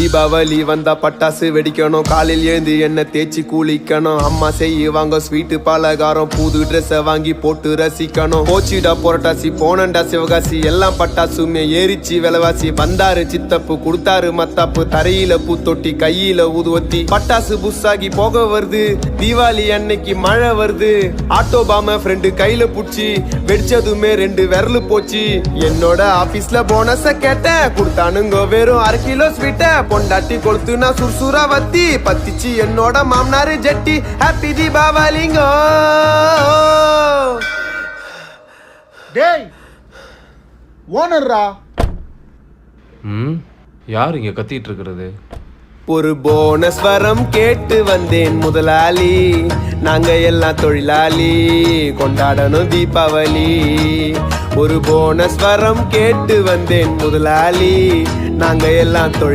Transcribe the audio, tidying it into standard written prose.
தீபாவளி வந்தா பட்டாசு வெடிக்கணும், காலையில் எழுந்து என்ன தேய்ச்சி குளிக்கணும், அம்மா செய்வாங்க ஸ்வீட்டு பலகாரம், புது ட்ரெஸ்ஸை வாங்கி போட்டு ரசிக்கணும். போச்சிடா புரட்டாசி போனண்டா சிவகாசி, எல்லாம் பட்டாசுமே ஏறிச்சு விலைவாசி. வந்தாரு சித்தப்பு கொடுத்தாரு மத்தாப்பு, தரையில பூத்தொட்டி கையில ஊதுவத்தி. பட்டாசு புஸ்ஸாகி போக வருது, தீபாவளி அன்னைக்கு மழை வருது. ஆட்டோ பாம ஃப்ரெண்டு கையில புடிச்சு வெடிச்சதுமே 2 விரலு போச்சு. என்னோட ஆபீஸ்ல போனஸ கேட்டேன், கொடுத்தானுங்க வெறும் 1/2 கிலோ ஸ்வீட்ட. பொண்டாட்டி கொளுத்து நான் சுர்சுரா வத்தி பத்திச்சு என்னோட மாமனாரு ஜெட்டி. ஹாப்பி தீபாவளிங்கோ. டேய் ஓனர்ரா. யார் இங்க கத்திட்டு இருக்கிறது? ஒரு போனஸ் வரம் கேட்டு வந்தேன் முதலாளி, நாங்க எல்லாம் தொழிலாளி கொண்டாடணும் தீபாவளி. ஒரு போனஸ் வரம் கேட்டு வந்தேன் முதலாளி, நாங்க எல்லாம் தொழிலாளி.